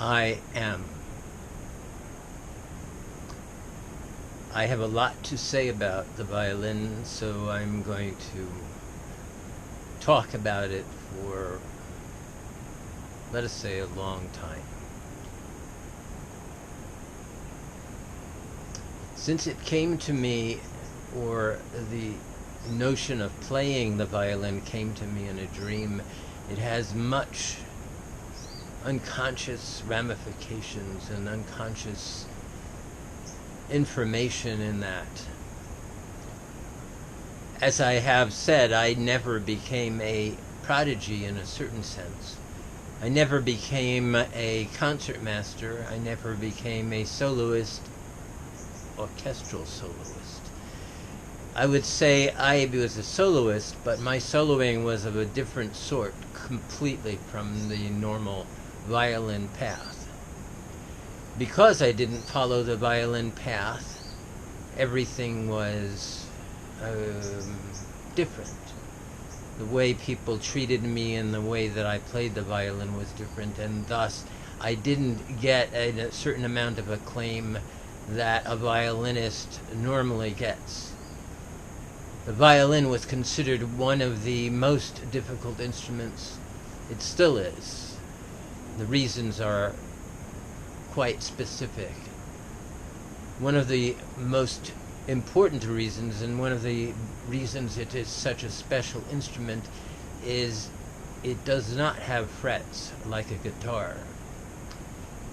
I am. I have a lot to say about the violin, so I'm going to talk about it for, let us say, a long time. Since it came to me, or the notion of playing the violin came to me in a dream, it has much unconscious ramifications and unconscious information in that. As I have said, I never became a prodigy in a certain sense. I never became a concertmaster. I never became a soloist, orchestral soloist. I would say I was a soloist, but my soloing was of a different sort completely from the normal violin path. Because I didn't follow the violin path, everything was different. The way people treated me and the way that I played the violin was different, and thus I didn't get a certain amount of acclaim that a violinist normally gets. The violin was considered one of the most difficult instruments. It still is. The reasons are quite specific. One of the most important reasons, and one of the reasons it is such a special instrument, is it does not have frets like a guitar.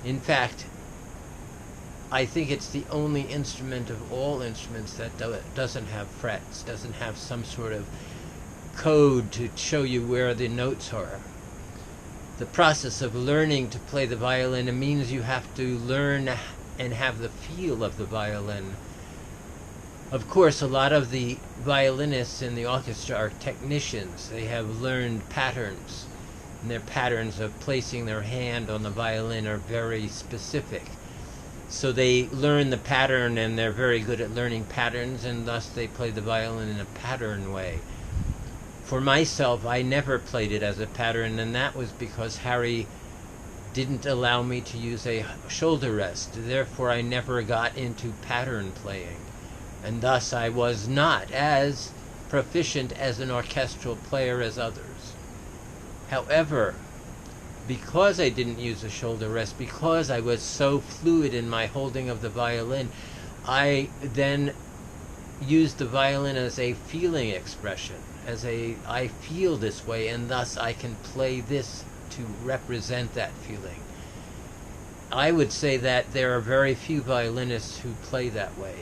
In fact, I think it's the only instrument of all instruments that doesn't have frets, doesn't have some sort of code to show you where the notes are. The process of learning to play the violin means you have to learn and have the feel of the violin. Of course, a lot of the violinists in the orchestra are technicians. They have learned patterns, and their patterns of placing their hand on the violin are very specific. So they learn the pattern, and they're very good at learning patterns, and thus they play the violin in a pattern way. For myself, I never played it as a pattern, and that was because Harry didn't allow me to use a shoulder rest. Therefore, I never got into pattern playing, and thus I was not as proficient as an orchestral player as others. However, because I didn't use a shoulder rest, because I was so fluid in my holding of the violin, I then used the violin as a feeling expression, I feel this way, and thus I can play this to represent that feeling. I would say that there are very few violinists who play that way.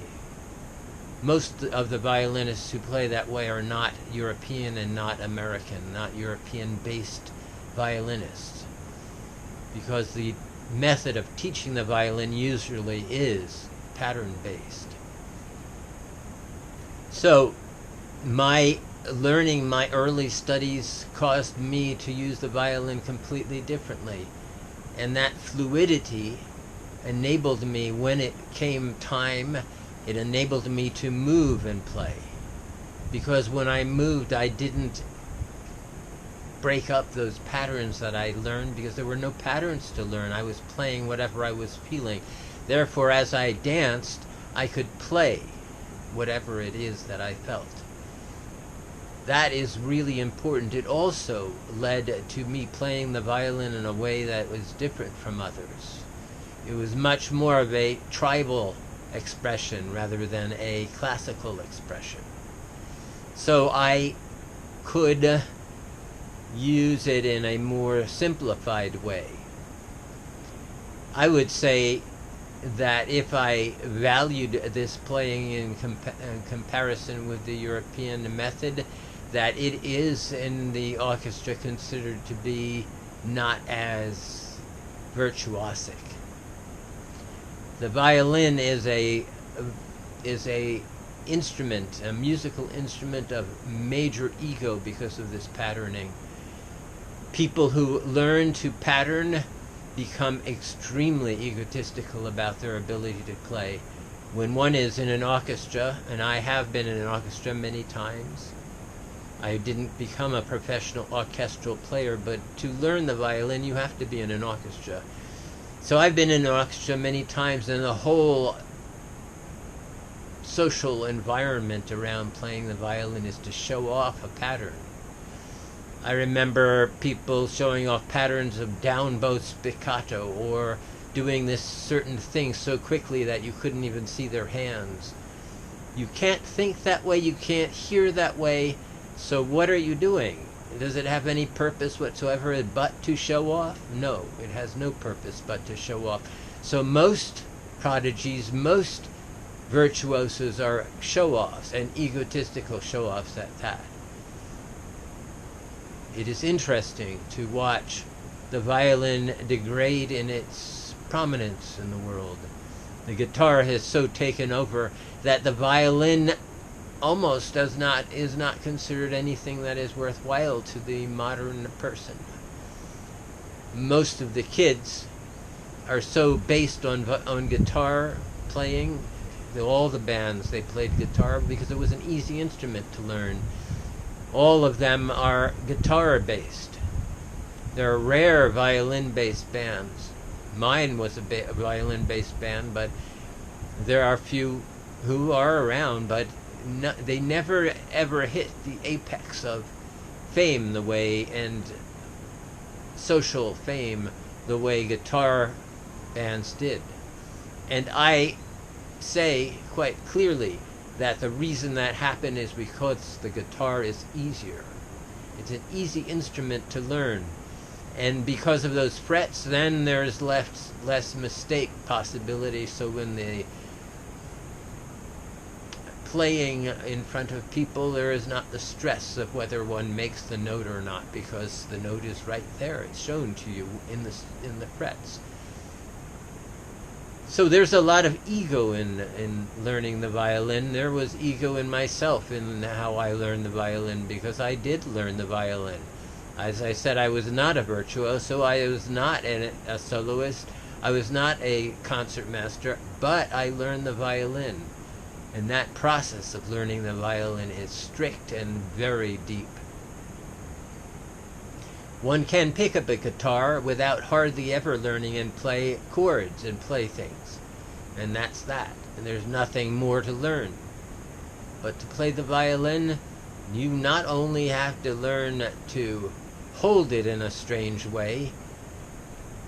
Most of the violinists who play that way are not European and not American, not European-based violinists, because the method of teaching the violin usually is pattern-based. So, my early studies caused me to use the violin completely differently, and that fluidity enabled me, when it came time, it enabled me to move and play. Because when I moved, I didn't break up those patterns that I learned, because there were no patterns to learn. I was playing whatever I was feeling. Therefore, as I danced, I could play whatever it is that I felt. That is really important. It also led to me playing the violin in a way that was different from others. It was much more of a tribal expression rather than a classical expression. So I could use it in a more simplified way. I would say that if I valued this playing in comparison with the European method, that it is in the orchestra considered to be not as virtuosic. The violin is a instrument, a musical instrument of major ego because of this patterning. People who learn to pattern become extremely egotistical about their ability to play. When one is in an orchestra, and I have been in an orchestra many times, I didn't become a professional orchestral player, but to learn the violin, you have to be in an orchestra. So I've been in an orchestra many times, and the whole social environment around playing the violin is to show off a pattern. I remember people showing off patterns of downbow spiccato, or doing this certain thing so quickly that you couldn't even see their hands. You can't think that way, you can't hear that way, so what are you doing? Does it have any purpose whatsoever but to show off? No, it has no purpose but to show off. So most prodigies, most virtuosos are show-offs, and egotistical show-offs at that. It is interesting to watch the violin degrade in its prominence in the world. The guitar has so taken over that the violin almost is not considered anything that is worthwhile to the modern person. Most of the kids are so based on guitar playing. All the bands, they played guitar because it was an easy instrument to learn. All of them are guitar based. There are rare violin based bands. Mine was a violin based band, but there are few who are around, but they never ever hit the apex of fame the way, and social fame the way guitar bands did. And I say quite clearly that the reason that happened is because the guitar is easier. It's an easy instrument to learn. And because of those frets, then there's less mistake possibility. So when the playing in front of people, there is not the stress of whether one makes the note or not, because the note is right there. It's shown to you in the frets. So there's a lot of ego in learning the violin. There was ego in myself in how I learned the violin, because I did learn the violin. As I said, I was not a virtuoso. I was not a soloist. I was not a concert master, but I learned the violin. And that process of learning the violin is strict and very deep. One can pick up a guitar without hardly ever learning and play chords and play things. And that's that. And there's nothing more to learn. But to play the violin, you not only have to learn to hold it in a strange way,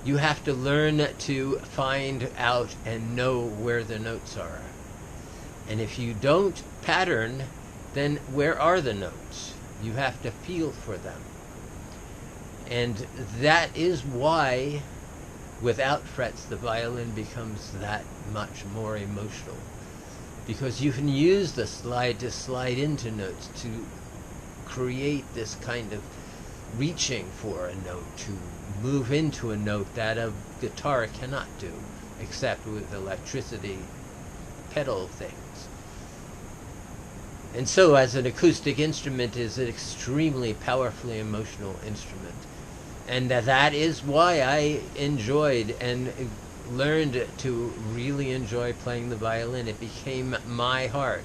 you have to learn to find out and know where the notes are. And if you don't pattern, then where are the notes? You have to feel for them. And that is why, without frets, the violin becomes that much more emotional. Because you can use the slide to slide into notes, to create this kind of reaching for a note, to move into a note that a guitar cannot do, except with electricity pedal things. And so, as an acoustic instrument, is an extremely powerfully emotional instrument. And that is why I enjoyed and learned to really enjoy playing the violin. It became my heart.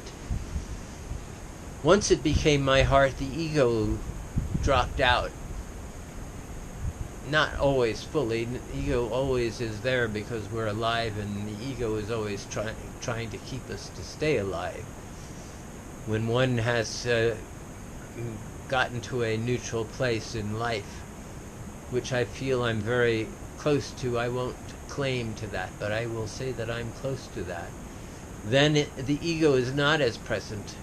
Once it became my heart, the ego dropped out. Not always fully. The ego always is there because we're alive, and the ego is always trying to keep us to stay alive. When one has gotten to a neutral place in life, which I feel I'm very close to, I won't claim to that, but I will say that I'm close to that, then the ego is not as present.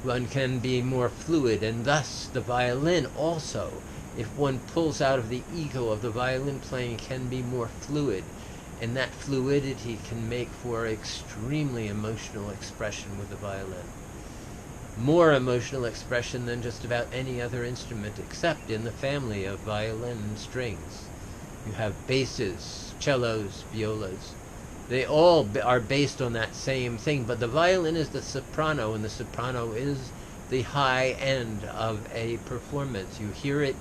One can be more fluid, and thus the violin also, if one pulls out of the ego of the violin playing, can be more fluid, and that fluidity can make for extremely emotional expression with the violin. More emotional expression than just about any other instrument, except in the family of violin and strings. You have basses, cellos, violas. They all are based on that same thing, but the violin is the soprano, and the soprano is the high end of a performance. You hear it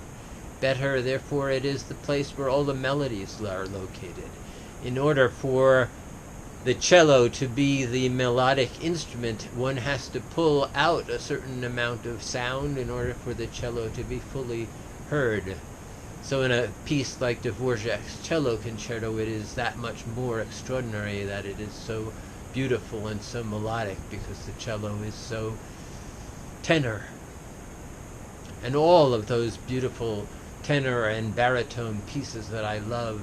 better, therefore it is the place where all the melodies are located. In order for the cello to be the melodic instrument, one has to pull out a certain amount of sound in order for the cello to be fully heard. So in a piece like Dvorak's Cello Concerto, it is that much more extraordinary that it is so beautiful and so melodic, because the cello is so tenor. And all of those beautiful tenor and baritone pieces that I love,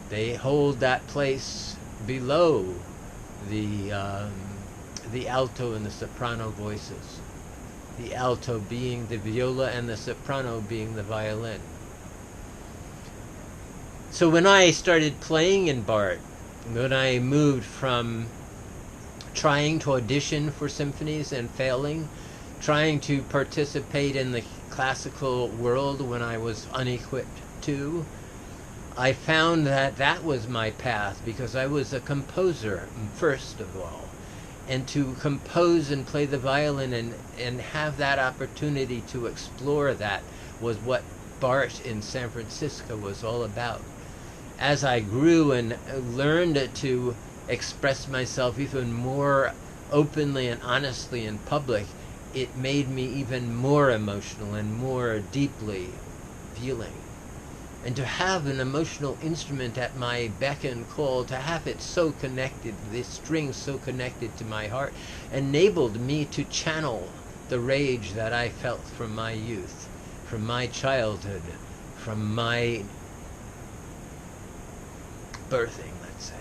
they hold that place below the alto and the soprano voices. The alto being the viola and the soprano being the violin. So when I started playing in Bart, when I moved from trying to audition for symphonies and failing, trying to participate in the classical world when I was unequipped to, I found that that was my path, because I was a composer, first of all. And to compose and play the violin and have that opportunity to explore that was what Bart in San Francisco was all about. As I grew and learned to express myself even more openly and honestly in public, it made me even more emotional and more deeply feeling. And to have an emotional instrument at my beck and call, to have it so connected, the strings so connected to my heart, enabled me to channel the rage that I felt from my youth, from my childhood, from my birthing, let's say.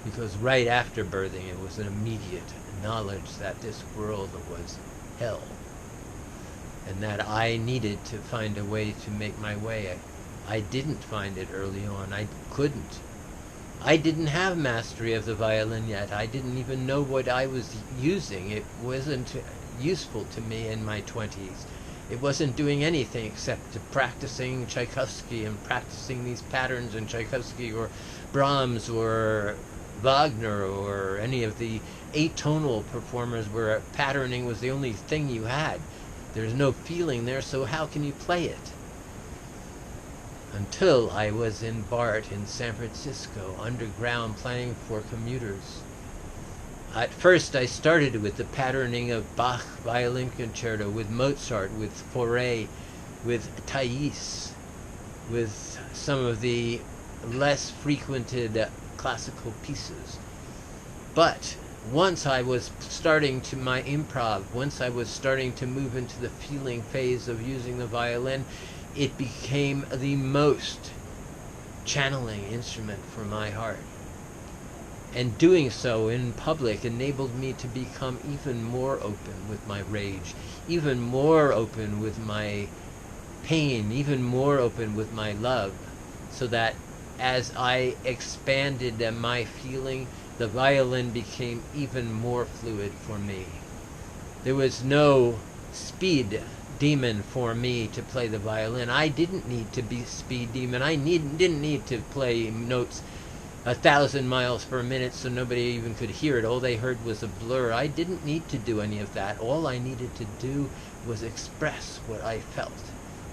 Because right after birthing, it was an immediate knowledge that this world was hell, and that I needed to find a way to make my way. I didn't find it early on. I couldn't. I didn't have mastery of the violin yet. I didn't even know what I was using. It wasn't useful to me in my 20s. It wasn't doing anything except practicing Tchaikovsky and practicing these patterns in Tchaikovsky or Brahms or Wagner or any of the atonal performers where patterning was the only thing you had. There's no feeling there, so how can you play it? Until I was in Bart in San Francisco, underground, playing for commuters. At first I started with the patterning of Bach Violin Concerto, with Mozart, with Fauré, with Thais, with some of the less frequented classical pieces. But once I was starting to my improv, once I was starting to move into the feeling phase of using the violin, it became the most channeling instrument for my heart. And doing so in public enabled me to become even more open with my rage, even more open with my pain, even more open with my love, so that as I expanded my feeling, the violin became even more fluid for me. There was no speed demon for me to play the violin. I didn't need to be speed demon. I didn't need to play notes 1,000 miles per minute so nobody even could hear it. All they heard was a blur. I didn't need to do any of that. All I needed to do was express what I felt.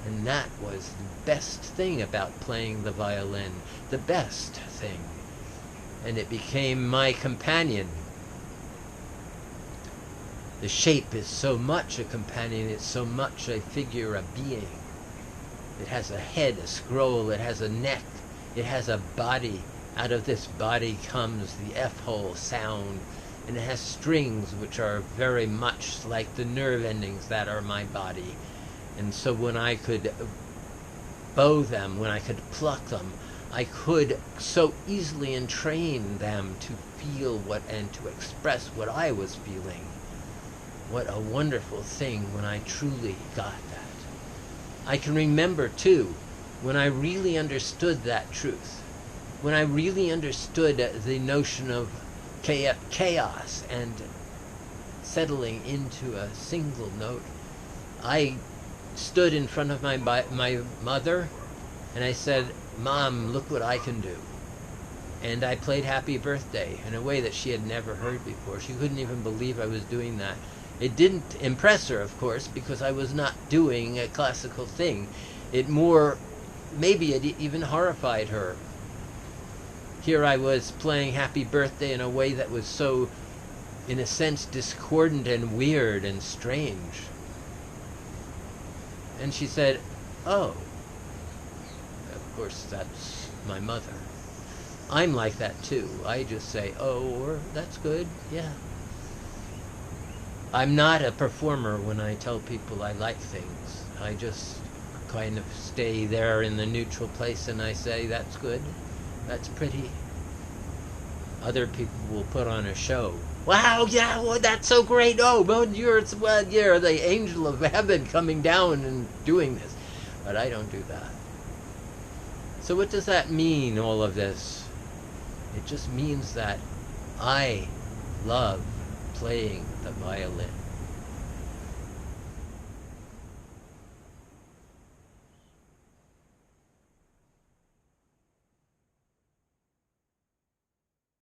And that was the best thing about playing the violin. The best thing. And it became my companion. The shape is so much a companion, it's so much a figure, a being. It has a head, a scroll, it has a neck, it has a body. Out of this body comes the F-hole sound, and it has strings which are very much like the nerve endings that are my body. And so when I could bow them, when I could pluck them, I could so easily entrain them to feel what and to express what I was feeling. What a wonderful thing when I truly got that. I can remember, too, when I really understood that truth, when I really understood the notion of chaos and settling into a single note. I stood in front of my mother and I said, "Mom, look what I can do." And I played Happy Birthday in a way that she had never heard before. She couldn't even believe I was doing that. It didn't impress her, of course, because I was not doing a classical thing. Maybe it even horrified her. Here I was playing Happy Birthday in a way that was so, in a sense, discordant and weird and strange. And she said, "Oh, course, that's my mother. I'm like that too. I just say, oh, or that's good, yeah. I'm not a performer when I tell people I like things. I just kind of stay there in the neutral place and I say, that's good, that's pretty. Other people will put on a show. Wow, yeah, well, that's so great. Oh, well, you're the angel of heaven coming down and doing this. But I don't do that. So what does that mean, all of this? It just means that I love playing the violin.